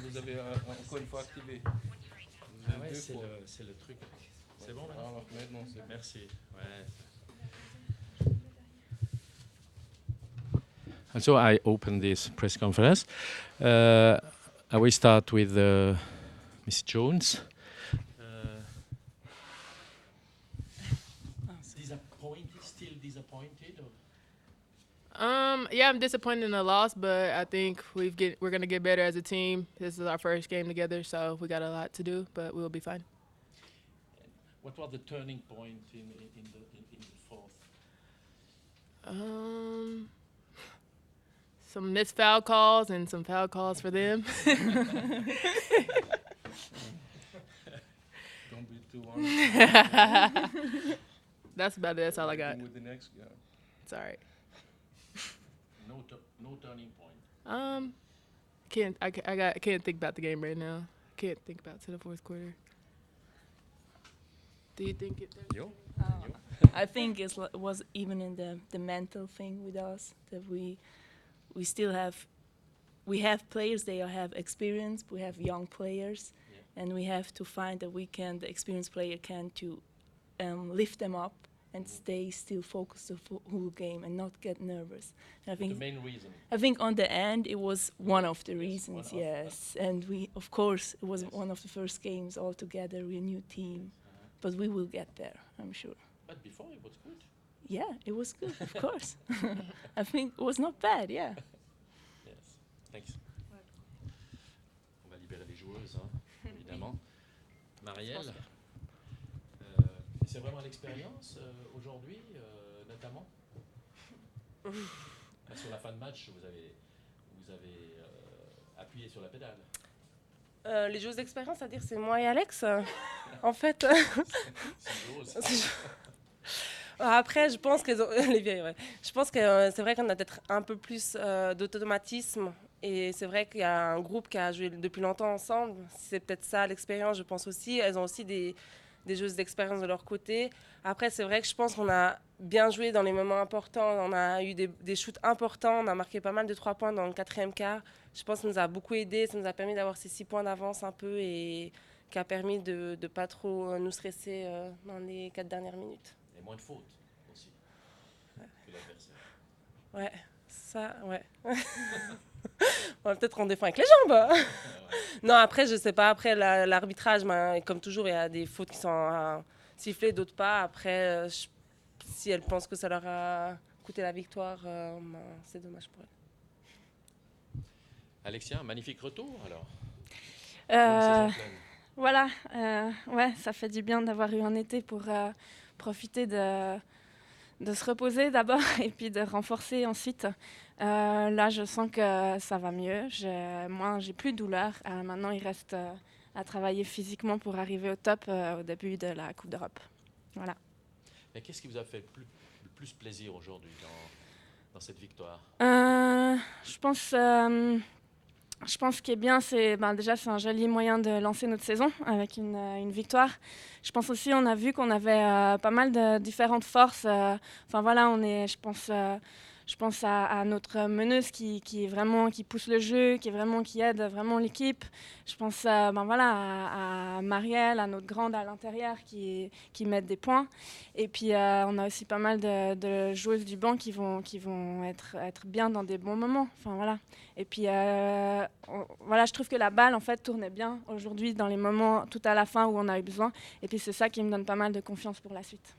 vous avez encore une fois activé. Ah ouais, c'est le truc. C'est bon maintenant? Alors maintenant, c'est bon. Merci. Ouais. And so I open this press conference. I will start with Miss Jones. Still disappointed? Yeah, I'm disappointed in the loss, but I think we're gonna get better as a team. This is our first game together, so we got a lot to do, but we'll be fine. What was the turning point in the fourth? Some missed foul calls and some foul calls for them. Don't be too honest. That's about it. That's all I got. With the next guy. It's all right. No turning point. I can't think about the game right now. Can't think about to the fourth quarter. Do you think it? You? I think it was even in the mental thing with us that we still have players. They have experience. We have young players, and we have to find that the experienced player can to lift them up and stay still focused the whole game and not get nervous. And I think the main reason. I think on the end it was one of the reasons. Yes, and we of course it was one of the first games all together. We're a new team, but we will get there. I'm sure. But before it was good. Yeah, it was good, of course. I think it was not bad, yeah. Yes, thanks. On va libérer les joueuses, hein, évidemment. Marielle, c'est vraiment l'expérience aujourd'hui, notamment. Sur la fin de match, vous avez appuyé sur la pédale. Les joueuses d'expérience, c'est-à-dire c'est moi et Alex. En fait. Après, je pense que les vieilles, ouais. Je pense que c'est vrai qu'on a peut-être un peu plus d'automatisme. Et c'est vrai qu'il y a un groupe qui a joué depuis longtemps ensemble. C'est peut-être ça l'expérience, je pense aussi. Elles ont aussi des joueuses d'expérience de leur côté. Après, c'est vrai que je pense qu'on a bien joué dans les moments importants. On a eu des shoots importants. On a marqué pas mal de 3 points dans le 4e quart. Je pense que ça nous a beaucoup aidé. Ça nous a permis d'avoir ces 6 points d'avance un peu et qui a permis de ne pas trop nous stresser dans les 4 dernières minutes. Et moins de fautes aussi que l'adversaire. Ouais, ça, ouais. On va peut-être en défend avec les jambes. Non, après, je sais pas. Après, l'arbitrage, comme toujours, il y a des fautes qui sont sifflées, d'autres pas. Après, si elles pensent que ça leur a coûté la victoire, c'est dommage pour elles. Alexia, magnifique retour alors. Voilà, ouais, ça fait du bien d'avoir eu un été pour profiter de se reposer d'abord et puis de renforcer ensuite. Là, je sens que ça va mieux. J'ai plus de douleur. Maintenant, il reste à travailler physiquement pour arriver au top au début de la Coupe d'Europe. Voilà. Et qu'est-ce qui vous a fait le plus plaisir aujourd'hui dans cette victoire? Je pense ce qui est bien, c'est déjà c'est un joli moyen de lancer notre saison avec une victoire. Je pense aussi on a vu qu'on avait pas mal de différentes forces. Enfin voilà, je pense à notre meneuse qui pousse le jeu, qui aide vraiment l'équipe. Je pense à Marielle, à notre grande à l'intérieur qui mettent des points. Et puis on a aussi pas mal de joueuses du banc qui vont être bien dans des bons moments. Enfin voilà. Et puis voilà, je trouve que la balle en fait tournait bien aujourd'hui dans les moments tout à la fin où on a eu besoin. Et puis c'est ça qui me donne pas mal de confiance pour la suite.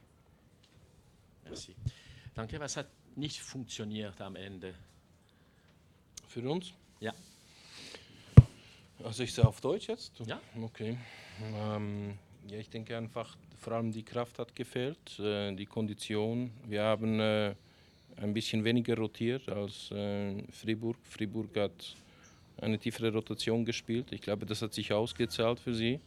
Merci. Danke, was hat nicht funktioniert am Ende? Für uns? Ja. Also ich sage auf Deutsch jetzt? Ja. Okay. Ja, ich denke einfach, vor allem die Kraft hat gefehlt, die Kondition. Wir haben ein bisschen weniger rotiert als Fribourg. Fribourg hat eine tiefere Rotation gespielt. Ich glaube, das hat sich ausgezahlt für sie.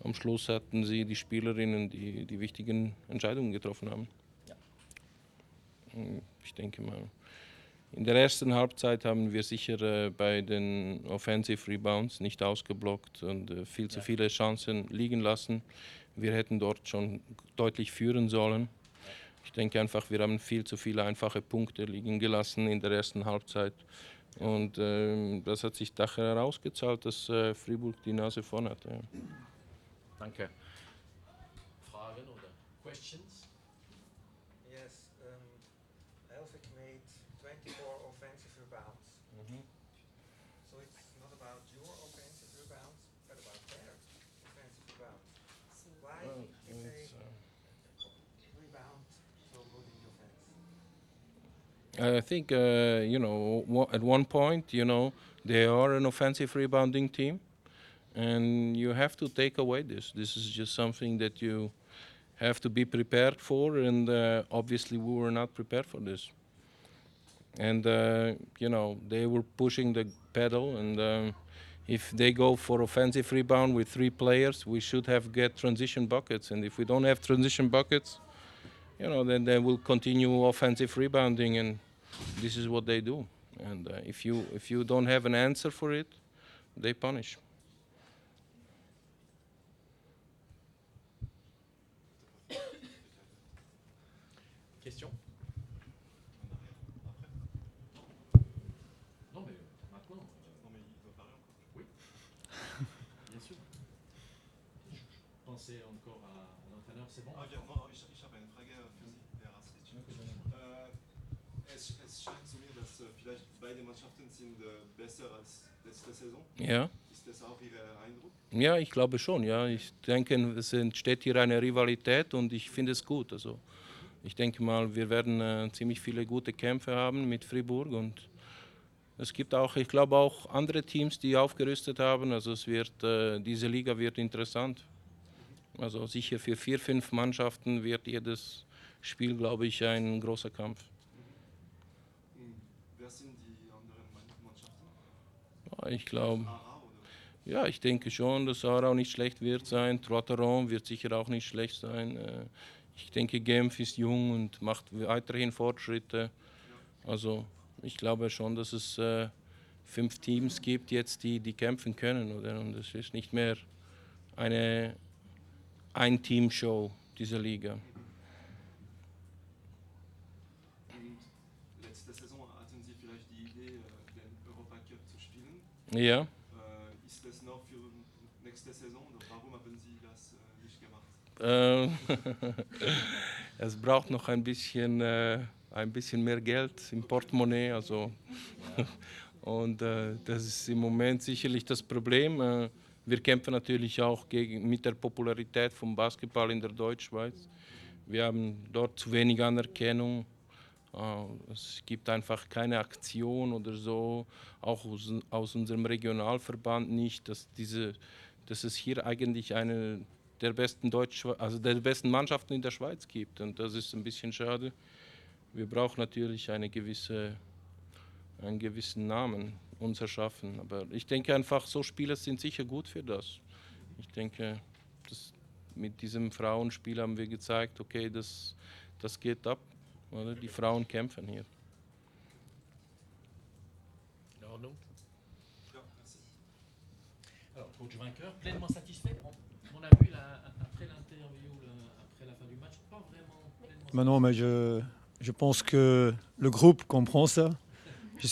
Am Schluss hatten sie die Spielerinnen, die die wichtigen Entscheidungen getroffen haben. Ja. Ich denke mal, in der ersten Halbzeit haben wir sicher bei den Offensive Rebounds nicht ausgeblockt und viel zu viele Chancen liegen lassen. Wir hätten dort schon deutlich führen sollen. Ich denke einfach, wir haben viel zu viele einfache Punkte liegen gelassen in der ersten Halbzeit. Und das hat sich nachher herausgezahlt, dass Fribourg die Nase vorn hat. Ja. Danke. Fragen oder questions? Yes, Elvik made 24 offensive rebounds. So it's not about your offensive rebounds, but about their offensive rebounds. Why did they rebound so good in the offense? I think, at one point, they are an offensive rebounding team, and you have to take away this. This is just something that you have to be prepared for, and obviously we were not prepared for this. And, they were pushing the pedal, and if they go for offensive rebound with 3 players, we should have get transition buckets, and if we don't have transition buckets, then they will continue offensive rebounding, and this is what they do. And if you don't have an answer for it, they punish. Question? Non, mais maintenant. Non, mais il doit parler encore. Oui, bien sûr. Je pensais encore à l'entraîneur, c'est bon? Ja, ich habe eine Frage für Sie, Herr Rastic. Es scheint zu mir, dass vielleicht beide Mannschaften sind besser als letzte Saison. Ja. Ist das auch Ihr Eindruck? Ja, ich glaube schon. Ja, ich denke, es entsteht hier eine Rivalität und ich finde es gut. Also, ich denke mal, wir werden ziemlich viele gute Kämpfe haben mit Fribourg und es gibt auch, ich glaube auch andere Teams, die aufgerüstet haben. Also diese Liga wird interessant. Also sicher für 4, 5 Mannschaften wird jedes Spiel, glaube ich, ein großer Kampf. Wer sind die anderen Mannschaften? Ja, ich glaube. Aarau oder? Ja, ich denke schon, dass Aarau nicht schlecht wird sein. Trotteron wird sicher auch nicht schlecht sein. Ich denke, Genf ist jung und macht weiterhin Fortschritte. Also ich glaube schon, dass es 5 Teams gibt jetzt, die kämpfen können. Oder? Und es ist nicht mehr eine Ein-Team-Show, diese Liga. Und letzte Saison hatten Sie vielleicht die Idee, den Europacup zu spielen. Ja. Ist das noch für nächste Saison oder warum haben Sie das nicht gemacht? Es braucht noch ein bisschen mehr Geld im Portemonnaie. Also. Und das ist im Moment sicherlich das Problem. Wir kämpfen natürlich auch mit der Popularität vom Basketball in der Deutschschweiz. Wir haben dort zu wenig Anerkennung. Es gibt einfach keine Aktion oder so, auch aus unserem Regionalverband nicht, dass es hier eigentlich eine der besten der besten Mannschaften in der Schweiz gibt. Und das ist ein bisschen schade. Wir brauchen natürlich einen gewissen Namen uns erschaffen. Aber ich denke einfach, so Spieler sind sicher gut für das. Ich denke, mit diesem Frauenspiel haben wir gezeigt, okay, das geht ab. Oder? Die Frauen kämpfen hier. In Ordnung. Ja, merci. Alors, coach vainqueur, pleinement satisfait. On a vu après l'interview, après la fin du match, pas vraiment pleinement Non, mais je pense que le groupe comprend ça. Je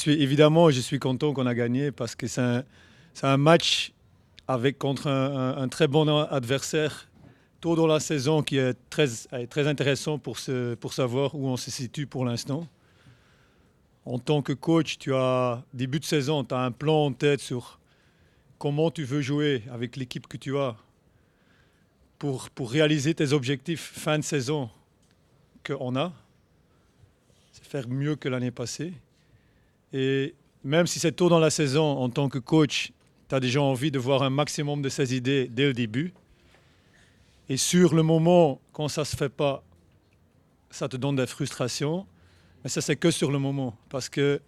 suis content qu'on a gagné parce que c'est un match contre un très bon adversaire tôt dans la saison qui est très intéressant pour savoir où on se situe pour l'instant. En tant que coach, début de saison, tu as un plan en tête sur comment tu veux jouer avec l'équipe que tu as pour réaliser tes objectifs fin de saison qu'on a. C'est faire mieux que l'année passée. Et même si c'est tôt dans la saison, en tant que coach, tu as déjà envie de voir un maximum de ces idées dès le début. Et sur le moment, quand ça ne se fait pas, ça te donne des frustrations. Mais ça, c'est que sur le moment. Parce que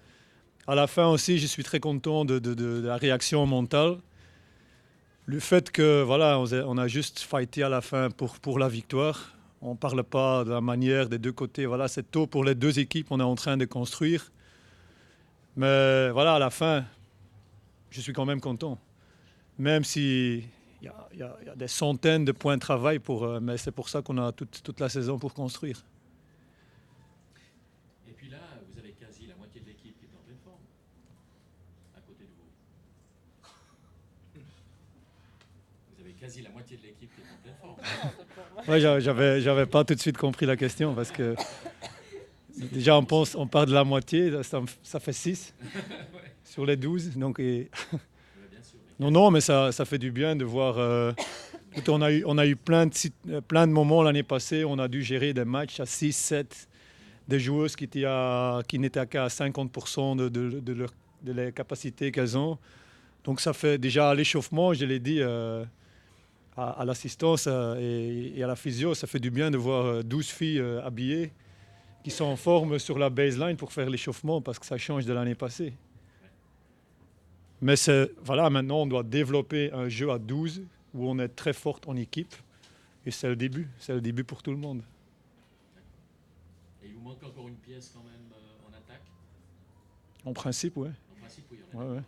à la fin aussi, je suis très content de la réaction mentale. Le fait que voilà, on a juste fighté à la fin pour la victoire. On ne parle pas de la manière des deux côtés. Voilà, c'est tôt pour les deux équipes, on est en train de construire. Mais voilà, à la fin, je suis quand même content. Même si il y a des centaines de points de travail, mais c'est pour ça qu'on a toute la saison pour construire. Et puis là, vous avez quasi la moitié de l'équipe qui est en pleine forme. quasi la moitié de l'équipe qui est en pleine forme. Ouais, j'avais pas tout de suite compris la question parce que déjà on part de la moitié, ça fait 6 sur les 12. Donc, Bien sûr, mais non, mais ça fait du bien de voir. On a eu plein de moments l'année passée, on a dû gérer des matchs à 6, 7, des joueuses qui n'étaient qu'à 50% de la capacité qu'elles ont. Donc ça fait déjà à l'échauffement, je l'ai dit à l'assistance et à la physio, ça fait du bien de voir 12 filles habillées qui sont en forme sur la baseline pour faire l'échauffement parce que ça change de l'année passée. Mais voilà, maintenant on doit développer un jeu à 12 où on est très forte en équipe et c'est le début pour tout le monde. Et il vous manque encore une pièce quand même en attaque. En principe, oui. En principe, oui. On est Ouais. d'accord.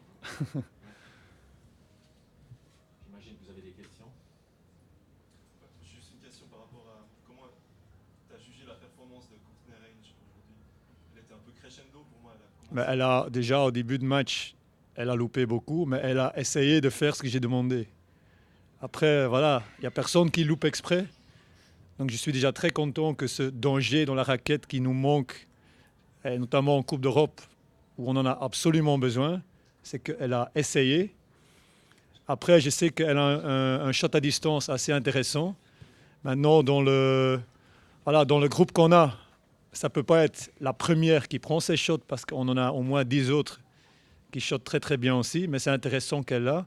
J'imagine que vous avez des questions. Juste une question par rapport à comment tu as jugé la performance de Courtney Range aujourd'hui. Elle était un peu crescendo pour moi. Mais elle a déjà au début de match, elle a loupé beaucoup, mais elle a essayé de faire ce que j'ai demandé. Après, voilà, il n'y a personne qui loupe exprès. Donc je suis déjà très content que ce danger dans la raquette qui nous manque, et notamment en Coupe d'Europe, où on en a absolument besoin, c'est qu'elle a essayé. Après, je sais qu'elle a un shot à distance assez intéressant. Maintenant, dans le groupe qu'on a, ça ne peut pas être la première qui prend ses shots parce qu'on en a au moins 10 autres qui shotent très très bien aussi, mais c'est intéressant qu'elle l'a.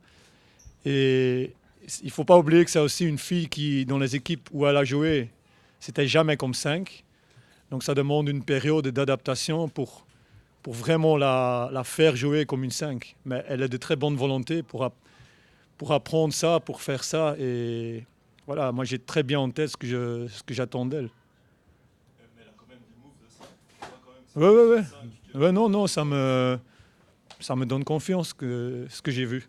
Et il ne faut pas oublier que c'est aussi une fille qui, dans les équipes où elle a joué, c'était jamais comme 5. Donc ça demande une période d'adaptation pour vraiment la faire jouer comme une 5. Mais elle a de très bonne volonté pour apprendre ça, pour faire ça. Et voilà, moi j'ai très bien en tête ce que j'attends d'elle. Mais elle a quand même des moves de 5. Ouais. Non, ça me donne confiance ce que j'ai vu.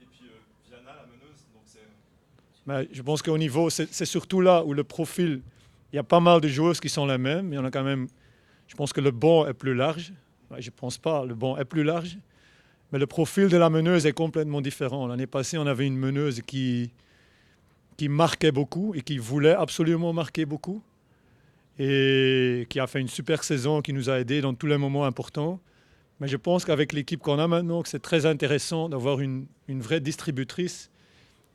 Et puis Viana, la meneuse, donc c'est... Mais je pense qu'au niveau, c'est surtout là où le profil, il y a pas mal de joueuses qui sont les mêmes. Il y en a quand même, je pense que le banc est plus large. Je ne pense pas, le banc est plus large. Mais le profil de la meneuse est complètement différent. L'année passée, on avait une meneuse qui marquait beaucoup et qui voulait absolument marquer beaucoup. Et qui a fait une super saison, qui nous a aidés dans tous les moments importants. Mais je pense qu'avec l'équipe qu'on a maintenant, que c'est très intéressant d'avoir une vraie distributrice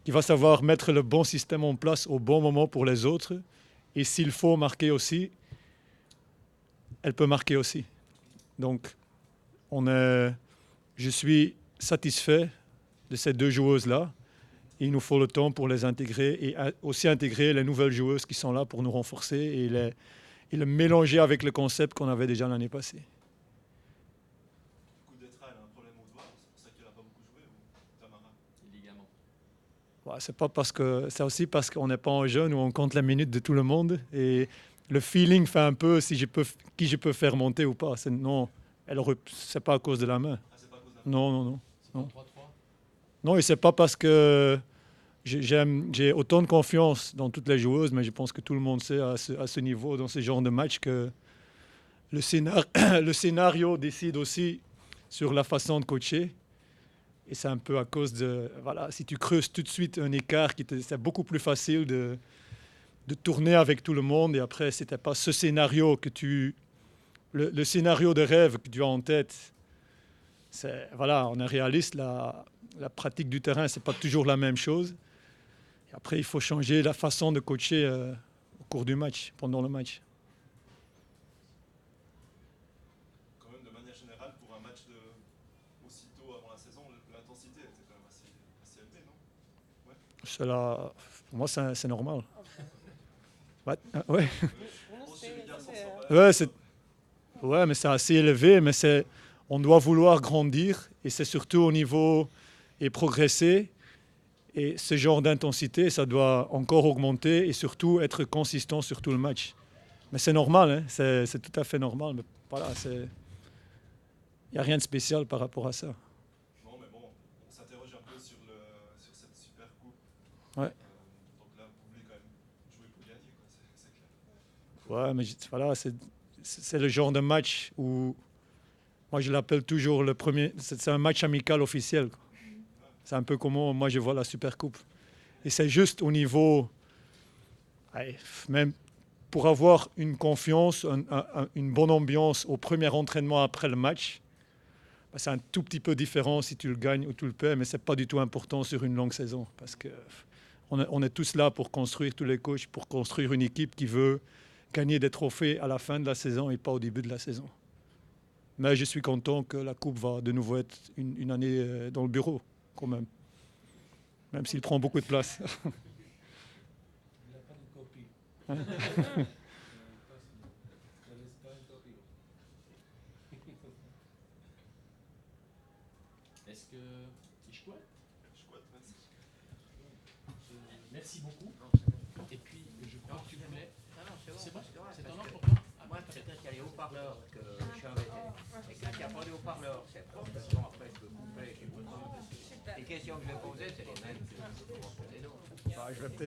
qui va savoir mettre le bon système en place au bon moment pour les autres. Et s'il faut marquer aussi, elle peut marquer aussi. Donc, je suis satisfait de ces deux joueuses-là. Il nous faut le temps pour les intégrer et aussi intégrer les nouvelles joueuses qui sont là pour nous renforcer et le mélanger avec le concept qu'on avait déjà l'année passée. Kudettra, elle a un problème au doigt, c'est pour ça qu'elle n'a pas beaucoup joué, ou Tamara? Les ligaments. C'est aussi parce qu'on n'est pas en jeune où on compte les minutes de tout le monde et le feeling fait un peu qui je peux faire monter ou pas. C'est pas à cause de la main. Ah, c'est pas à cause de la... Non. C'est pas 3-3. Non, et c'est pas parce que j'ai autant de confiance dans toutes les joueuses, mais je pense que tout le monde sait à ce niveau, dans ce genre de match, que le scénario décide aussi sur la façon de coacher. Et c'est un peu à cause de... Voilà, si tu creuses tout de suite un écart, c'est beaucoup plus facile de tourner avec tout le monde. Et après, c'était pas ce scénario que le scénario de rêve que tu as en tête. Voilà, on est réaliste, la pratique du terrain, c'est pas toujours la même chose. Et après, il faut changer la façon de coacher au cours du match, pendant le match. Quand même, de manière générale, pour un match aussitôt avant la saison, l'intensité était quand même assez élevée, non? Pour moi, c'est normal. Ouais. Ouais, mais c'est assez élevé, mais on doit vouloir grandir et c'est surtout au niveau et progresser. Et ce genre d'intensité, ça doit encore augmenter et surtout être consistant sur tout le match. Mais c'est normal, hein, c'est tout à fait normal. Mais voilà, il n'y a rien de spécial par rapport à ça. Non, mais bon, on s'interroge un peu sur cette super coupe. Ouais. Donc là, vous voulez quand même jouer pour gagner, quoi, c'est clair. Ouais, mais voilà, c'est le genre de match où, moi je l'appelle toujours le premier, c'est un match amical officiel, quoi. C'est un peu comment moi je vois la Supercoupe. Et c'est juste au niveau, même pour avoir une confiance, une bonne ambiance au premier entraînement après le match, c'est un tout petit peu différent si tu le gagnes ou tu le perds, mais ce n'est pas du tout important sur une longue saison. Parce qu'on est tous là pour construire, tous les coachs, pour construire une équipe qui veut gagner des trophées à la fin de la saison et pas au début de la saison. Mais je suis content que la Coupe va de nouveau être une année dans le bureau, quand même. Même s'il prend beaucoup de place. Est-ce que je crois? Merci. Merci beaucoup. Et puis, je crois que tu voulais. C'est bon? C'est un ordre pour toi? Moi, peut-être qu'il y a les haut-parleurs que je suis embêté. Et quand il n'y a pas de haut-parleurs, c'est trop. Sinon, après, je peux couper. Les questions que je vais poser, c'est les mêmes que vous posez nous. Je vais peut-être